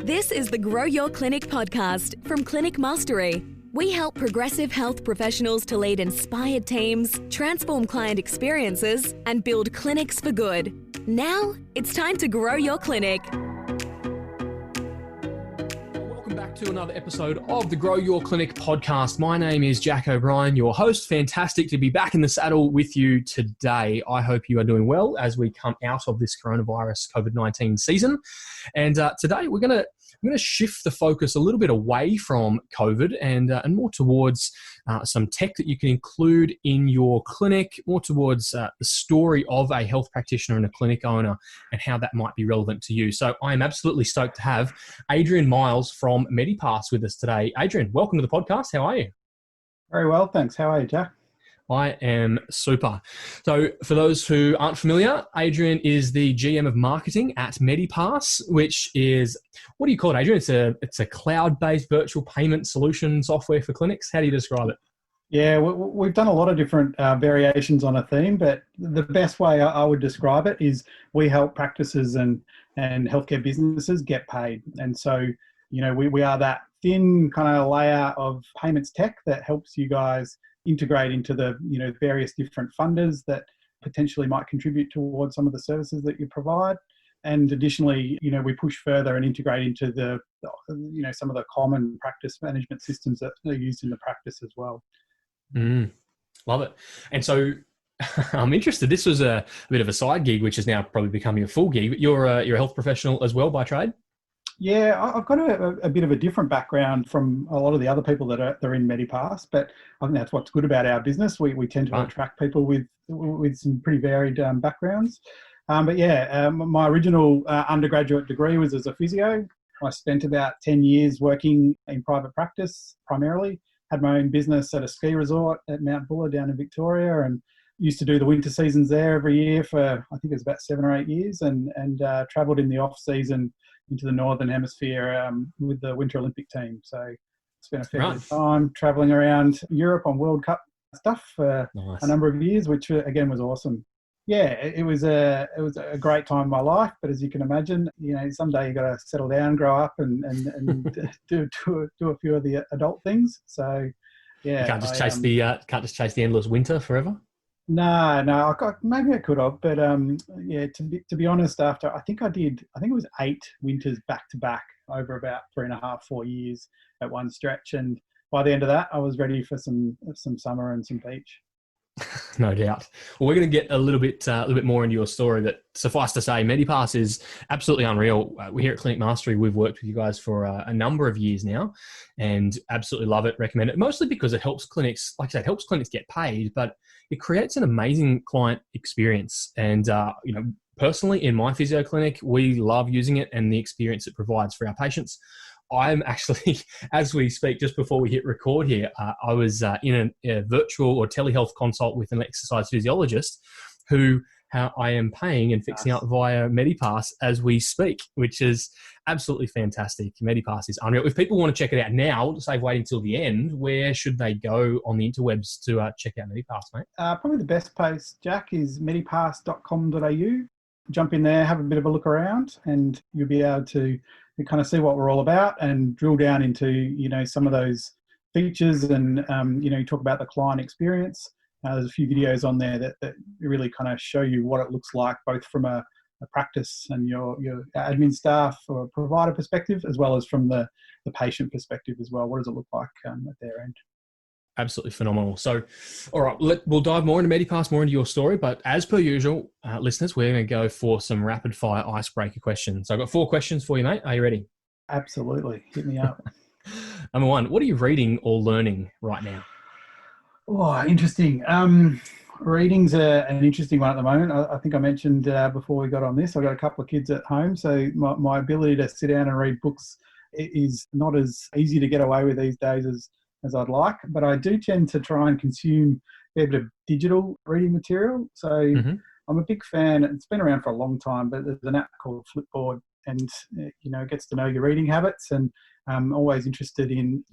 This is the Grow Your Clinic podcast from Clinic Mastery. We help progressive health professionals to lead inspired teams, transform client experiences, and build clinics for good. Now, it's time to grow your clinic. Welcome back to another episode of the Grow Your Clinic podcast. My name is Jack O'Brien, your host. Fantastic to be back in the saddle with you today. I hope you are doing well as we come out of this coronavirus COVID-19 season. And today we're going to shift the focus a little bit away from COVID and more towards some tech that you can include in your clinic, more towards the story of a health practitioner and a clinic owner and how that might be relevant to you. So I am absolutely stoked to have Adrian Miles from Medipass with us today. Adrian, welcome to the podcast. How are you? Very well, thanks. How are you, Jack? I am super. So for those who aren't familiar, Adrian is the GM of marketing at Medipass, which is, what do you call it, Adrian? It's a cloud-based virtual payment solution software for clinics. How do you describe it? Yeah, we've done a lot of different variations on a theme, but the best way I would describe it is we help practices and healthcare businesses get paid. And so, we are that thin kind of layer of payments tech that helps you guys integrate into the various different funders that potentially might contribute towards some of the services that you provide. And additionally, we push further and integrate into the some of the common practice management systems that are used in the practice as well. Love it. And so I'm interested. This was a bit of a side gig, which is now probably becoming a full gig. But you're a health professional as well by trade? Yeah, I've got a bit of a different background from a lot of the other people that are in Medipass, but I think that's what's good about our business. We tend to attract people with some pretty varied backgrounds. My original undergraduate degree was as a physio. I spent about 10 years working in private practice primarily, had my own business at a ski resort at Mount Buller down in Victoria, and used to do the winter seasons there every year for, I think it was about 7 or 8 years, and travelled in the off season into the Northern Hemisphere with the Winter Olympic team. So spent a fair bit of time travelling around Europe on World Cup stuff for a number of years, which again was awesome. Yeah, it was a great time in my life, but as you can imagine, someday you got to settle down, grow up, and do a few of the adult things. So yeah, you can't just chase the endless winter forever. No, maybe I could have, but to be honest, after I think it was 8 winters back to back over about 3.5, 4 years at one stretch, and by the end of that, I was ready for some summer and some beach. No doubt. Well, we're going to get a little bit more into your story, but suffice to say, Medipass is absolutely unreal. We here at Clinic Mastery, we've worked with you guys for a number of years now and absolutely love it, recommend it, mostly because it helps clinics, like I said, helps clinics get paid, but it creates an amazing client experience. And, personally in my physio clinic, we love using it and the experience it provides for our patients. I'm actually, as we speak, just before we hit record here, I was in a virtual or telehealth consult with an exercise physiologist who I am paying and fixing up via Medipass as we speak, which is absolutely fantastic. Medipass is unreal. If people want to check it out now, save waiting until the end, where should they go on the interwebs to check out Medipass, mate? Probably the best place, Jack, is medipass.com.au. Jump in there, have a bit of a look around, and you'll be able to kind of see what we're all about and drill down into, some of those features and, you talk about the client experience. There's a few videos on there that really kind of show you what it looks like, both from a practice and your admin staff or provider perspective, as well as from the patient perspective as well. What does it look like at their end? Absolutely phenomenal. So, all right, we'll dive more into Medipass, more into your story. But as per usual, listeners, we're going to go for some rapid fire icebreaker questions. So I've got 4 questions for you, mate. Are you ready? Absolutely. Hit me up. Number 1, what are you reading or learning right now? Oh, interesting. Reading's an interesting one at the moment. I think I mentioned before we got on this, I've got a couple of kids at home. So my ability to sit down and read books is not as easy to get away with these days as I'd like, but I do tend to try and consume a fair bit of digital reading material. So I'm a big fan. It's been around for a long time, but there's an app called Flipboard, and it gets to know your reading habits. And I'm always interested in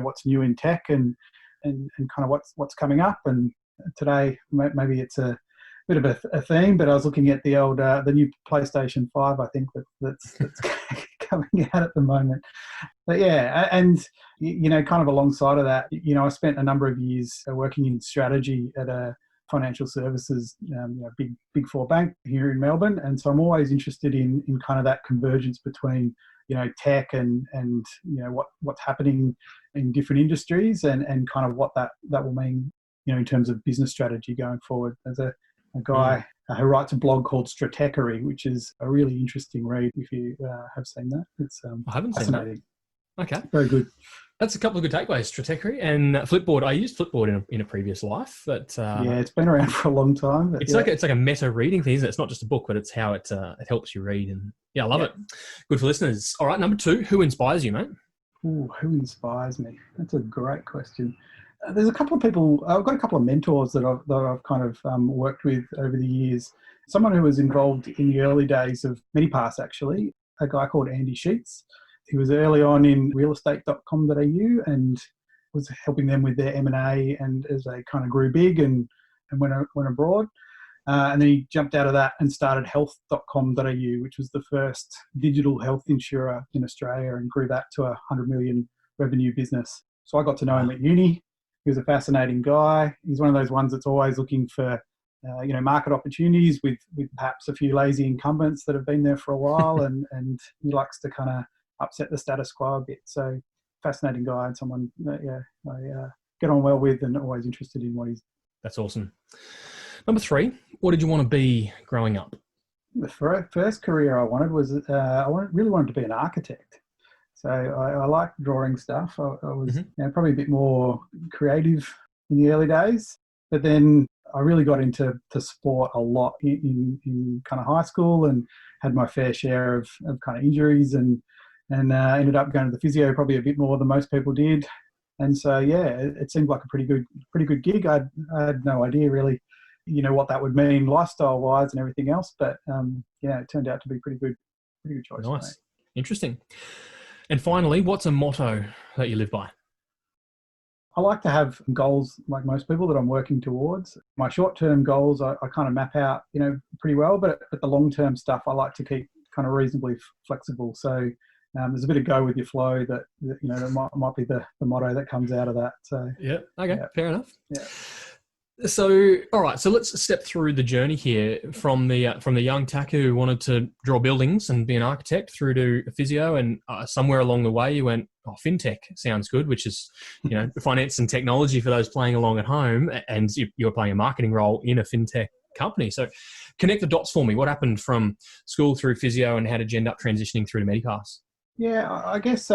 what's new in tech and kind of what's coming up. And today maybe it's a bit of a theme, but I was looking at the old the new PlayStation 5. I think that's coming out at the moment. But yeah, and kind of alongside of that, I spent a number of years working in strategy at a financial services, big four bank here in Melbourne, and so I'm always interested in kind of that convergence between tech and what's happening in different industries and kind of what that will mean in terms of business strategy going forward. There's a guy who writes a blog called Stratechery, which is a really interesting read if you have seen that. It's I haven't fascinating. seen that. Okay. Very good. That's a couple of good takeaways. Stratechery and Flipboard. I used Flipboard in a previous life, but yeah, it's been around for a long time. But it's like a meta reading thing, isn't it? It's not just a book, but it's how it helps you read. And yeah, I love it. Good for listeners. All right, number 2, who inspires you, mate? Ooh, who inspires me? That's a great question. There's a couple of people. I've got a couple of mentors that I've kind of worked with over the years. Someone who was involved in the early days of Medipass, actually, a guy called Andy Sheets. He was early on in realestate.com.au and was helping them with their M&A, and as they kind of grew big and went abroad. And then he jumped out of that and started health.com.au, which was the first digital health insurer in Australia, and grew that to a 100 million revenue business. So I got to know him at uni. He was a fascinating guy. He's one of those ones that's always looking for market opportunities with perhaps a few lazy incumbents that have been there for a while, and he likes to kind of upset the status quo a bit. So fascinating guy, and someone that I get on well with, and always interested in what he's. That's awesome. Number 3, what did you want to be growing up? The first career I wanted was really wanted to be an architect. So I liked drawing stuff. I was probably a bit more creative in the early days, but then I really got into sport a lot in kind of high school, and had my fair share of kind of injuries, and ended up going to the physio probably a bit more than most people did. And so it seemed like a pretty good gig. I had no idea really, what that would mean lifestyle wise and everything else, but it turned out to be pretty good choice. Nice, interesting. And finally, what's a motto that you live by? I like to have goals, like most people, that I'm working towards. My short-term goals I kind of map out, pretty well, but the long-term stuff I like to keep kind of reasonably flexible. So there's a bit of go with your flow that might be the motto that comes out of that. So yeah, okay, fair enough. Yeah. So, all right. So let's step through the journey here from the young tacker who wanted to draw buildings and be an architect through to a physio, and somewhere along the way you went, fintech sounds good, which is finance and technology for those playing along at home, and you're playing a marketing role in a fintech company. So, connect the dots for me. What happened from school through physio, and how did you end up transitioning through to Medipass? Yeah, I guess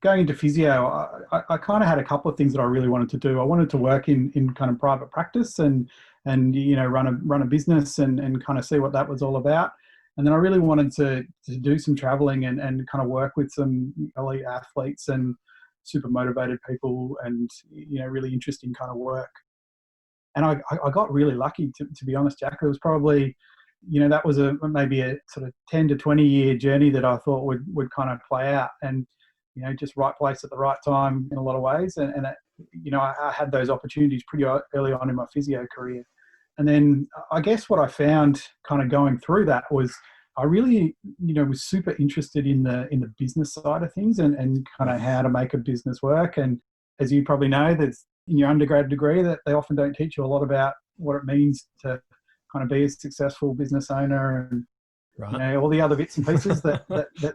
going into physio, I kind of had a couple of things that I really wanted to do. I wanted to work in kind of private practice and run a business and kind of see what that was all about. And then I really wanted to do some traveling and kind of work with some elite athletes and super motivated people, and really interesting kind of work. And I got really lucky, to be honest, Jack. It was probably that was maybe a sort of 10 to 20 year journey that I thought would kind of play out, and just right place at the right time in a lot of ways. And I had those opportunities pretty early on in my physio career. And then I guess what I found kind of going through that was I really, was super interested in the business side of things and kind of how to make a business work. And as you probably know, there's in your undergrad degree that they often don't teach you a lot about what it means to kind of be a successful business owner and all the other bits and pieces that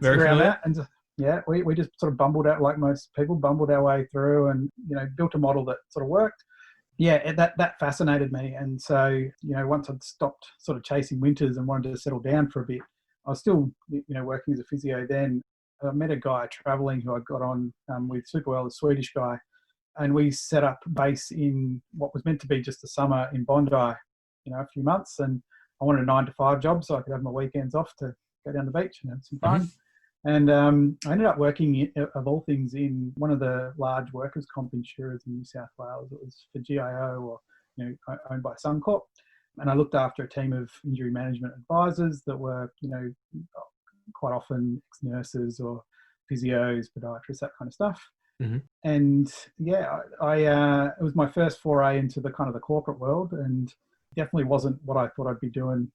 around that. And we just sort of bumbled out, like most people, bumbled our way through and, built a model that sort of worked. Yeah, that fascinated me. And so, once I'd stopped sort of chasing winters and wanted to settle down for a bit, I was still, working as a physio then. I met a guy traveling who I got on with super well, a Swedish guy. And we set up base in what was meant to be just a summer in Bondi, a few months. And I wanted a 9-to-5 job so I could have my weekends off to go down the beach and have some fun. Mm-hmm. And I ended up working, of all things, in one of the large workers' comp insurers in New South Wales. It was for GIO, or owned by Suncorp. And I looked after a team of injury management advisors that were, quite often ex-nurses or physios, podiatrists, that kind of stuff. Mm-hmm. And it was my first foray into the kind of the corporate world, and definitely wasn't what I thought I'd be doing,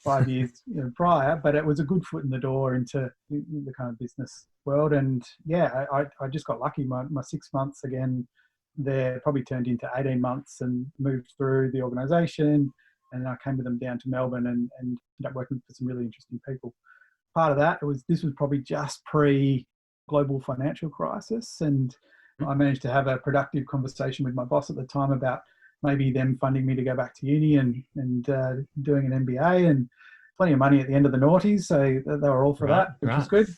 5 years prior, but it was a good foot in the door into the kind of business world. And yeah, I just got lucky. My 6 months again there probably turned into 18 months and moved through the organisation. And I came with them down to Melbourne and ended up working for some really interesting people. Part of that, this was probably just pre-global financial crisis. And I managed to have a productive conversation with my boss at the time about maybe them funding me to go back to uni and doing an MBA, and plenty of money at the end of the noughties. So they were all for that, which was good.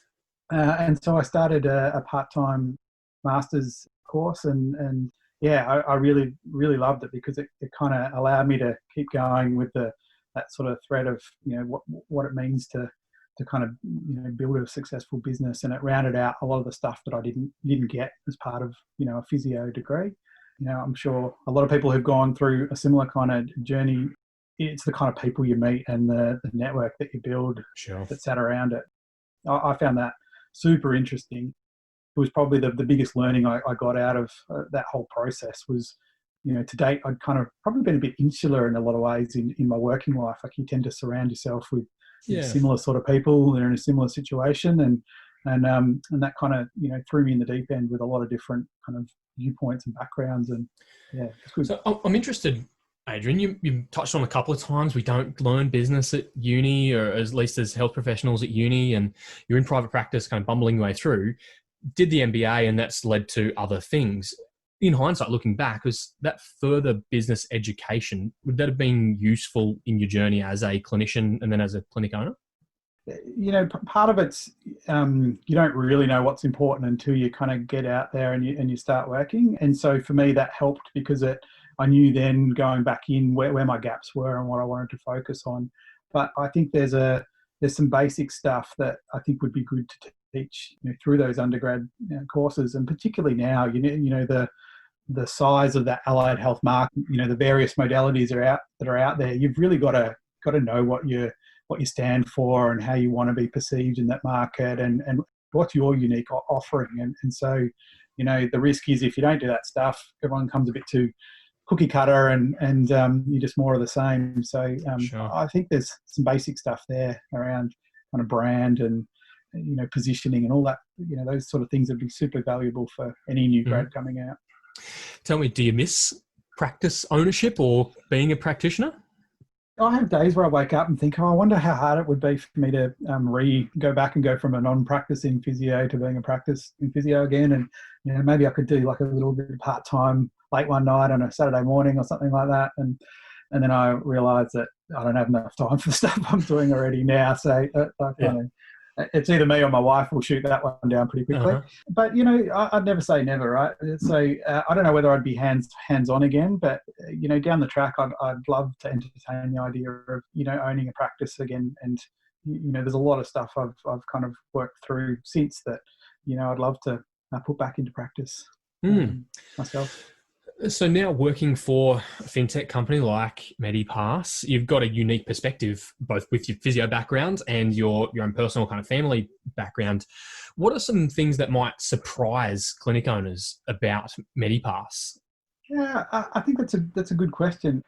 And so I started a part-time master's course, and yeah, I really, really loved it because it kind of allowed me to keep going with that sort of thread of, what it means to kind of, build a successful business. And it rounded out a lot of the stuff that I didn't get as part of, a physio degree. I'm sure a lot of people who've gone through a similar kind of journey, it's the kind of people you meet and the network that you build that sat around it. I found that super interesting. It was probably the biggest learning I got out of that whole process was, to date, I'd kind of probably been a bit insular in a lot of ways in my working life. Like, you tend to surround yourself with similar sort of people. They're in a similar situation. And that kind of, threw me in the deep end with a lot of different kind of viewpoints and backgrounds. And yeah, it's good. So I'm interested, Adrian, you touched on a couple of times, we don't learn business at uni, or at least as health professionals at uni, and you're in private practice kind of bumbling your way through. Did the MBA, and that's led to other things. In hindsight, looking back, was that further business education, would that have been useful in your journey as a clinician and then as a clinic owner? Part of it's you don't really know what's important until you kind of get out there and you start working. And so for me, that helped because I knew then going back in where my gaps were and what I wanted to focus on. But I think there's some basic stuff that I think would be good to teach through those undergrad courses, and particularly now, the size of that allied health market, the various modalities that are out there. You've really got to know what you stand for and how you want to be perceived in that market, and what's your unique offering. And so, the risk is if you don't do that stuff, everyone comes a bit too cookie cutter and you're just more of the same. So I think there's some basic stuff there around kind of brand and, positioning and all that, those sort of things would be super valuable for any new grad coming out. Tell me, do you miss practice ownership or being a practitioner? I have days where I wake up and think, I wonder how hard it would be for me to go back and go from a non-practicing physio to being a practicing physio again. And, maybe I could do like a little bit of part-time late one night on a Saturday morning or something like that. And then I realised that I don't have enough time for the stuff I'm doing already now. So it's either me or my wife will shoot that one down pretty quickly. But, I'd never say never, right? So I don't know whether I'd be hands-on again, but, down the track, I'd love to entertain the idea of, owning a practice again. And, there's a lot of stuff I've kind of worked through since that, I'd love to put back into practice myself. So now working for a fintech company like Medipass, you've got a unique perspective, both with your physio background and your own personal kind of family background. What are some things that might surprise clinic owners about Medipass? Yeah, I think that's a good question.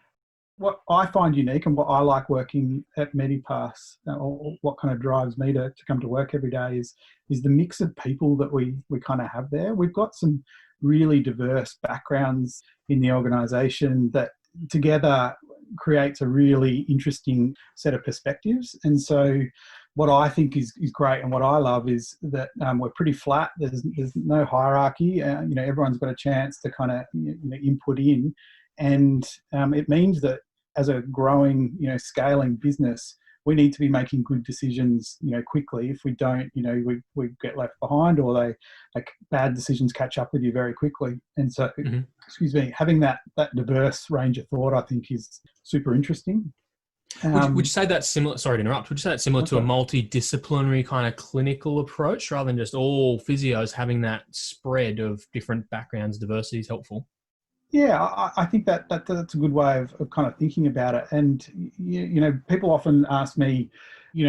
What I find unique and what I like working at Medipass, or what kind of drives me to come to work every day is the mix of people that we kind of have there. We've got some really diverse backgrounds in the organisation that together creates a really interesting set of perspectives. And so what I think is great and what I love is that we're pretty flat. There's no hierarchy. Everyone's got a chance to kind of input in. And it means that as a growing, scaling business, we need to be making good decisions, quickly. If we don't, we get left behind, or bad decisions catch up with you very quickly. And so, having that diverse range of thought, I think, is super interesting. Would you say that's similar? Sorry to interrupt. Would you say that's similar to a multidisciplinary kind of clinical approach, rather than just all physios having that spread of different backgrounds? Diversity is helpful. Yeah, I think that's a good way of kind of thinking about it. And, people often ask me,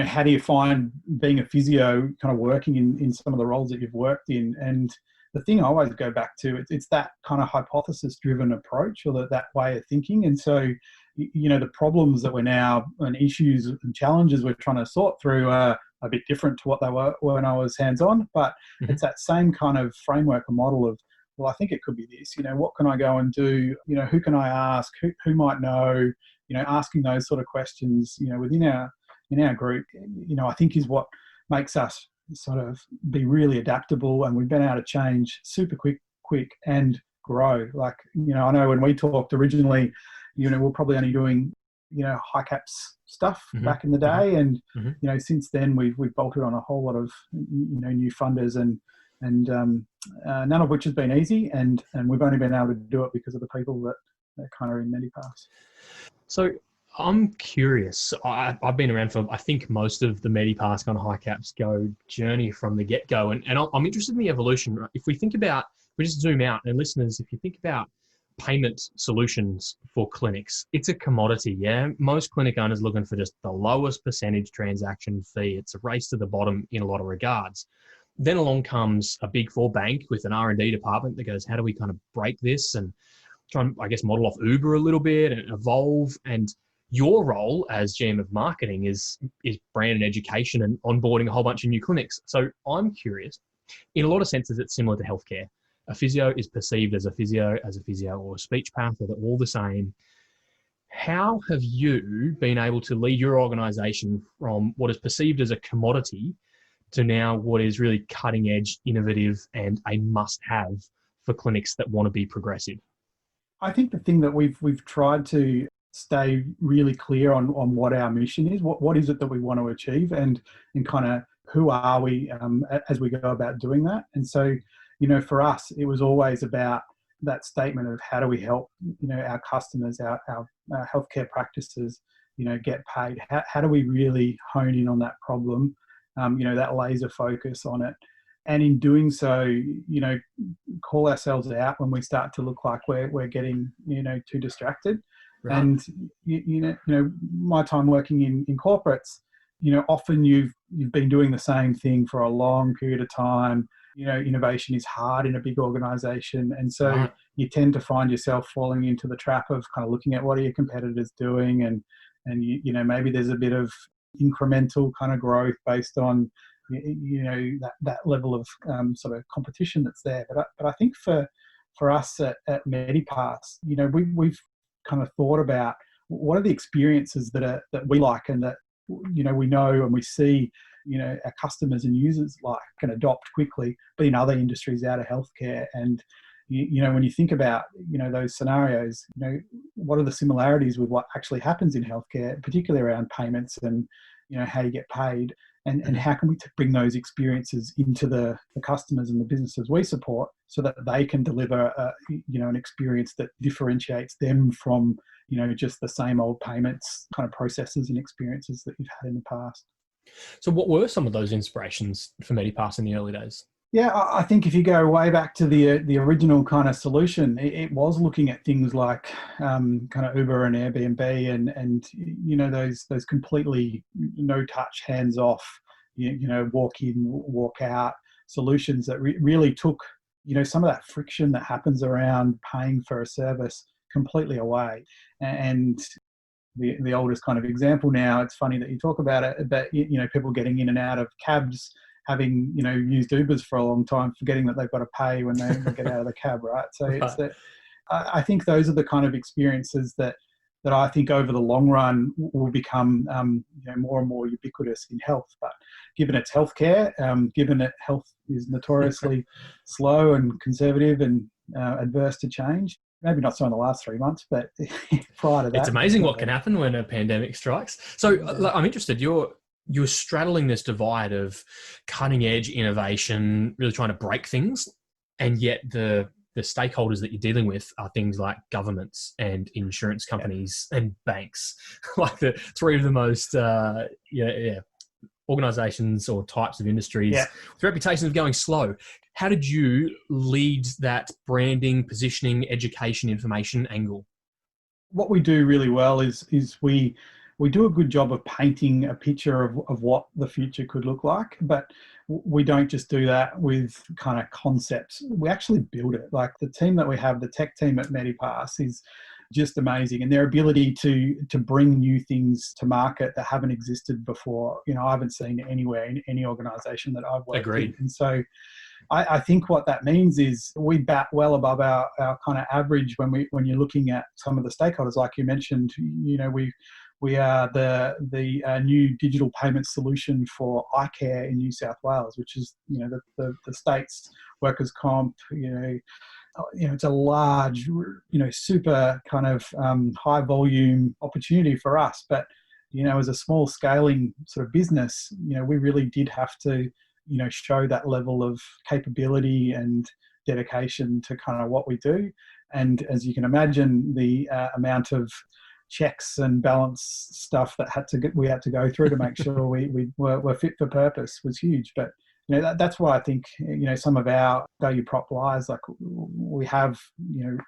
how do you find being a physio kind of working in some of the roles that you've worked in? And the thing I always go back to, it's that kind of hypothesis-driven approach, or that way of thinking. And so the problems that we're now and issues and challenges we're trying to sort through are a bit different to what they were when I was hands-on. But it's that same kind of framework or model of, well, I think it could be this, what can I go and do? Who can I ask? Who might know? Asking those sort of questions, within our group, I think is what makes us sort of be really adaptable, and we've been able to change super quick and grow. Like, I know when we talked originally, we're probably only doing, high caps stuff back in the day. And, since then we've bolted on a whole lot of, new funders and none of which has been easy. And we've only been able to do it because of the people that kind of are in Medipass. So I'm curious. I've been around for, I think, most of the Medipass kind of high caps go journey from the get-go. And I'm interested in the evolution. Right? If we just zoom out, and listeners, if you think about payment solutions for clinics, it's a commodity. Yeah. Most clinic owners are looking for just the lowest percentage transaction fee. It's a race to the bottom in a lot of regards. Then along comes a big four bank with an R&D department that goes, how do we kind of break this and try and, I guess, model off Uber a little bit and evolve? And your role as GM of marketing is brand and education and onboarding a whole bunch of new clinics. So I'm curious, in a lot of senses, it's similar to healthcare. A physio is perceived as a physio, or a speech path, or they're all the same. How have you been able to lead your organization from what is perceived as a commodity to now what is really cutting edge, innovative, and a must-have for clinics that want to be progressive? I think the thing that we've tried to stay really clear on what our mission is, what is it that we want to achieve, and kind of who are we as we go about doing that. And so, for us, it was always about that statement of how do we help, our customers, our healthcare practices, get paid? How do we really hone in on that problem? That laser focus on it. And in doing so, call ourselves out when we start to look like we're getting, too distracted. Right. And, my time working in corporates, often you've been doing the same thing for a long period of time. Innovation is hard in a big organization. And so you tend to find yourself falling into the trap of kind of looking at what are your competitors doing. And maybe there's a bit of incremental kind of growth based on, that level of sort of competition that's there. But I think for us at Medipass, we've kind of thought about what are the experiences that we like and that, we know and we see, our customers and users like and adopt quickly, but in other industries out of healthcare. And, when you think about, those scenarios, what are the similarities with what actually happens in healthcare, particularly around payments and, how you get paid, and how can we bring those experiences into the customers and the businesses we support so that they can deliver, an experience that differentiates them from, just the same old payments kind of processes and experiences that you've had in the past. So what were some of those inspirations for Medipass in the early days? Yeah, I think if you go way back to the original kind of solution, it was looking at things like kind of Uber and Airbnb and those completely no touch, hands off, walk in, walk out solutions that really took some of that friction that happens around paying for a service completely away. And the oldest kind of example now, it's funny that you talk about it, but people getting in and out of cabs, having used Ubers for a long time, forgetting that they've got to pay when they get out of the cab, right? So it's that. I think those are the kind of experiences that I think over the long run will become more and more ubiquitous in health. But given it's healthcare, given that health is notoriously slow and conservative and adverse to change. Maybe not so in the last 3 months, but prior to that. It's amazing what can happen when a pandemic strikes. So I'm interested, you're straddling this divide of cutting edge innovation, really trying to break things, and yet the stakeholders that you're dealing with are things like governments and insurance companies and banks, like the three of the most organizations or types of industries with reputations of going slow. How did you lead that branding, positioning, education, information angle? What we do really well is we do a good job of painting a picture of what the future could look like, but we don't just do that with kind of concepts. We actually build it. Like the team that we have, the tech team at Medipass, is just amazing. And their ability to bring new things to market that haven't existed before, I haven't seen anywhere in any organization that I've worked in. And so I think what that means is we bat well above our kind of average when you're looking at some of the stakeholders, like you mentioned. We are the new digital payment solution for eye care in New South Wales, which is the state's workers' comp. It's a large, super kind of high volume opportunity for us. But as a small scaling sort of business, we really did have to show that level of capability and dedication to kind of what we do. And as you can imagine, the amount of checks and balance stuff that we had to go through to make sure we were fit for purpose was huge. But that's why I think some of our value prop lies. Like, we have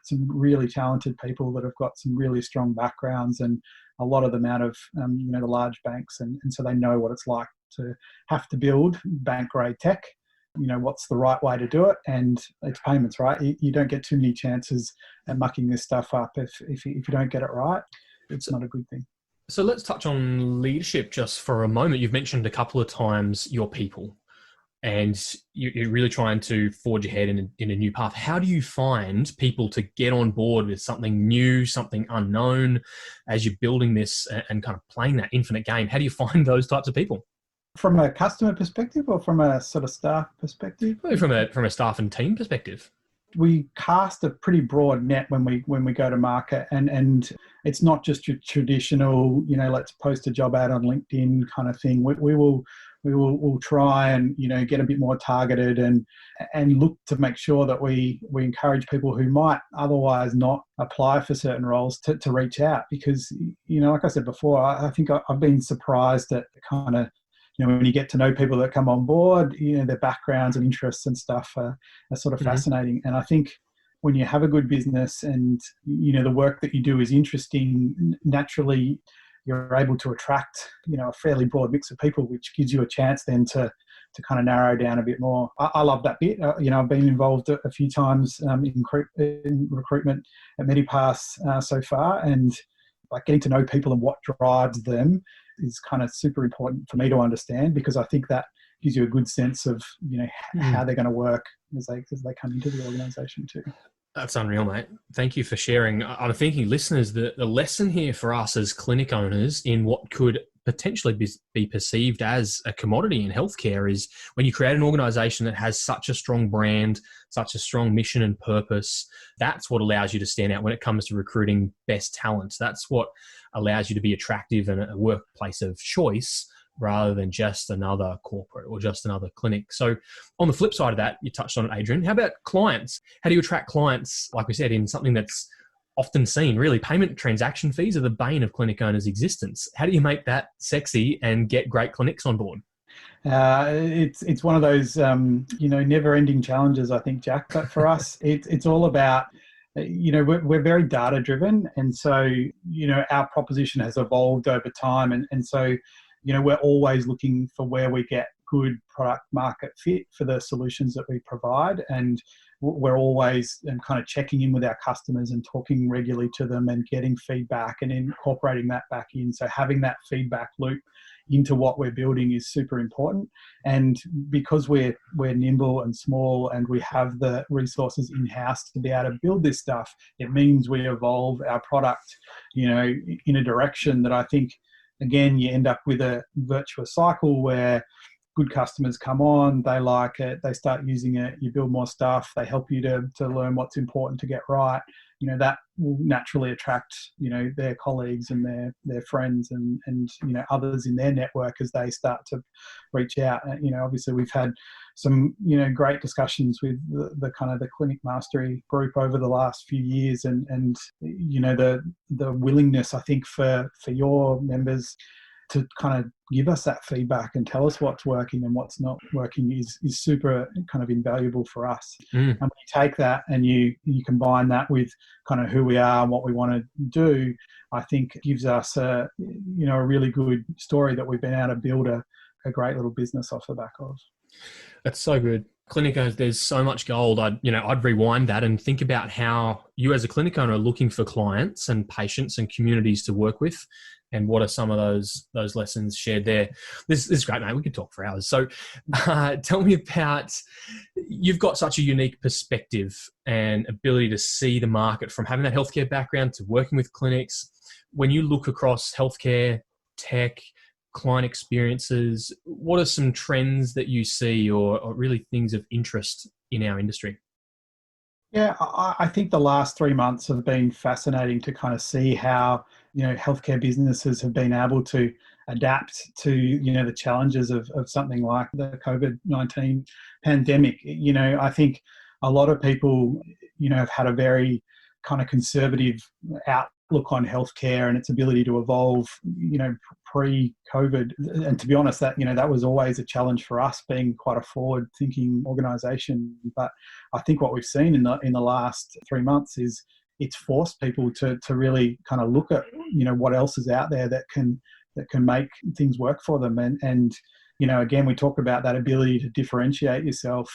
some really talented people that have got some really strong backgrounds, and a lot of them out of the large banks, and so they know what it's like to have to build bank grade tech. What's the right way to do it, and it's payments, right? You don't get too many chances at mucking this stuff up if you don't get it right. It's not a good thing. So let's touch on leadership just for a moment. You've mentioned a couple of times your people, and you're really trying to forge ahead in a new path. How do you find people to get on board with something new, something unknown, as you're building this and kind of playing that infinite game? How do you find those types of people? From a customer perspective, or from a sort of staff perspective? Probably from a staff and team perspective. We cast a pretty broad net when we go to market, and it's not just your traditional, let's post a job ad on LinkedIn kind of thing. We'll try and get a bit more targeted and look to make sure that we encourage people who might otherwise not apply for certain roles to reach out, because like I said before, I think I've been surprised at kind of when you get to know people that come on board, their backgrounds and interests and stuff are sort of fascinating. And I think when you have a good business and the work that you do is interesting, naturally you're able to attract a fairly broad mix of people, which gives you a chance then to kind of narrow down a bit more. I love that bit. I've been involved a few times in recruitment at Medipass so far, and like getting to know people and what drives them is kind of super important for me to understand, because I think that gives you a good sense of how they're going to work as they come into the organisation too. That's unreal, mate. Thank you for sharing. I'm thinking, listeners, the lesson here for us as clinic owners in what could potentially be perceived as a commodity in healthcare is when you create an organisation that has such a strong brand, such a strong mission and purpose, that's what allows you to stand out when it comes to recruiting best talent. That's what allows you to be attractive and a workplace of choice rather than just another corporate or just another clinic. So on the flip side of that, you touched on it, Adrian. How about clients? How do you attract clients, like we said, in something that's often seen? Really, payment transaction fees are the bane of clinic owners' existence. How do you make that sexy and get great clinics on board? It's one of those never-ending challenges, I think, Jack. But for us, it's all about we're very data driven, and so our proposition has evolved over time, and so we're always looking for where we get good product market fit for the solutions that we provide, and we're always kind of checking in with our customers and talking regularly to them and getting feedback and incorporating that back in. So having that feedback loop into what we're building is super important. And because we're nimble and small and we have the resources in-house to be able to build this stuff, it means we evolve our product, in a direction that I think, again, you end up with a virtuous cycle where good customers come on, they like it, they start using it, you build more stuff, they help you to learn what's important to get right. That will naturally attract, their colleagues and their friends and others in their network as they start to reach out. Obviously we've had some, great discussions with the kind of the Clinic Mastery group over the last few years, and the willingness, I think, for your members to kind of give us that feedback and tell us what's working and what's not working is super kind of invaluable for us. And when you take that and you combine that with kind of who we are and what we want to do, I think it gives us a really good story that we've been able to build a great little business off the back of. That's so good. Clinic owners, there's so much gold. I'd rewind that and think about how you as a clinic owner are looking for clients and patients and communities to work with. And what are some of those lessons shared there? This is great, mate. We could talk for hours. So tell me about, you've got such a unique perspective and ability to see the market from having that healthcare background to working with clinics. When you look across healthcare, tech, client experiences, what are some trends that you see or really things of interest in our industry? Yeah, I think the last 3 months have been fascinating to kind of see how, healthcare businesses have been able to adapt to, the challenges of something like the COVID-19 pandemic. I think a lot of people, have had a very kind of conservative outlook on healthcare and its ability to evolve, pre-COVID. And to be honest, that was always a challenge for us, being quite a forward-thinking organisation. But I think what we've seen in the last 3 months is it's forced people to really kind of look at, what else is out there that can make things work for them. And again, we talk about that ability to differentiate yourself.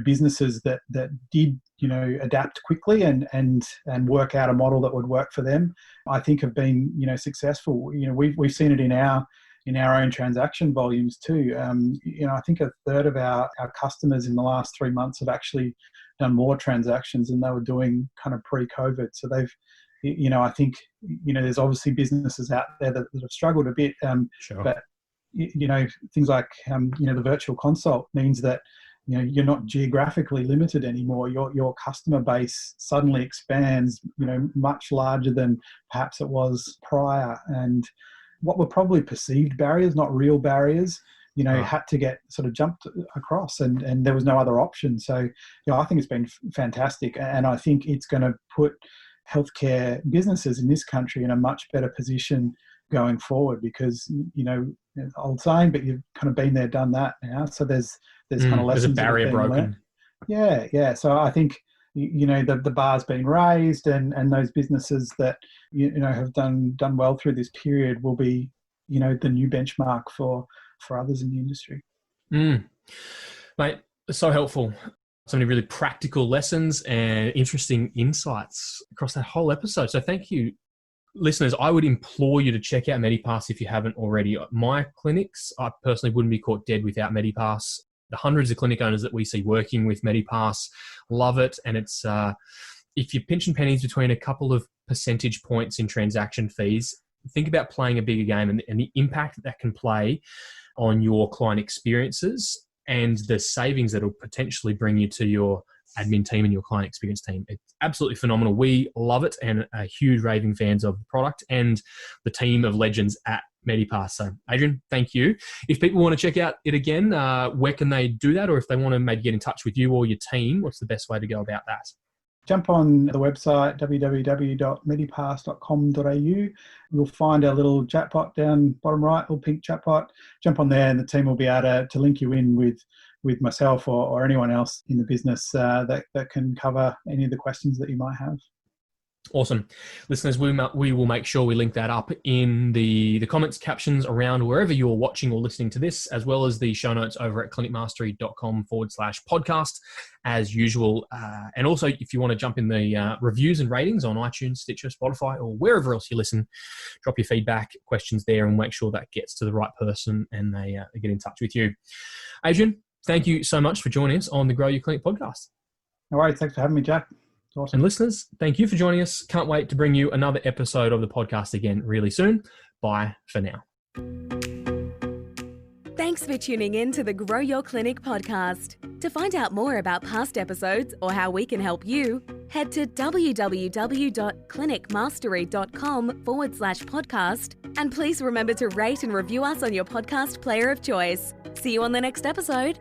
Businesses that did, adapt quickly and work out a model that would work for them, I think have been, successful. We've seen it in our own transaction volumes too. I think a third of our customers in the last 3 months have actually done more transactions than they were doing kind of pre-COVID. So they've, I think, there's obviously businesses out there that have struggled a bit, Sure. But, things like, the virtual consult means that, you're not geographically limited anymore. Your customer base suddenly expands, much larger than perhaps it was prior. And what were probably perceived barriers, not real barriers, had to get sort of jumped across, and there was no other option. So, I think it's been fantastic, and I think it's going to put healthcare businesses in this country in a much better position going forward, because, old saying, but you've kind of been there, done that now. So there's kind of lessons. There's a barrier broken. Learned. Yeah. So I think, the bar's been raised, and those businesses that, have done well through this period will be, the new benchmark for others in the industry. Mate, so helpful. So many really practical lessons and interesting insights across that whole episode. So thank you. Listeners, I would implore you to check out Medipass if you haven't already. My clinics, I personally wouldn't be caught dead without Medipass. The hundreds of clinic owners that we see working with Medipass love it. And it's, if you're pinching pennies between a couple of percentage points in transaction fees, think about playing a bigger game and the impact that can play on your client experiences and the savings that will potentially bring you to your admin team and your client experience team. It's absolutely phenomenal. We love it and are huge raving fans of the product and the team of legends at Medipass. So Adrian, thank you. If people want to check out it again, where can they do that? Or if they want to maybe get in touch with you or your team, what's the best way to go about that? Jump on the website, www.medipass.com.au. You'll find our little chatbot down bottom right, little pink chatbot. Jump on there and the team will be able to link you in with myself or anyone else in the business that can cover any of the questions that you might have. Awesome. Listeners, we will make sure we link that up in the comments, captions around wherever you're watching or listening to this, as well as the show notes over at clinicmastery.com/podcast as usual. And also, if you want to jump in the reviews and ratings on iTunes, Stitcher, Spotify, or wherever else you listen, drop your feedback, questions there, and make sure that gets to the right person and they get in touch with you. Adrian, thank you so much for joining us on the Grow Your Clinic podcast. No worries. Thanks for having me, Jack. Awesome. And listeners, thank you for joining us. Can't wait to bring you another episode of the podcast again really soon. Bye for now. Thanks for tuning in to the Grow Your Clinic podcast. To find out more about past episodes or how we can help you, head to www.clinicmastery.com/podcast. And please remember to rate and review us on your podcast player of choice. See you on the next episode.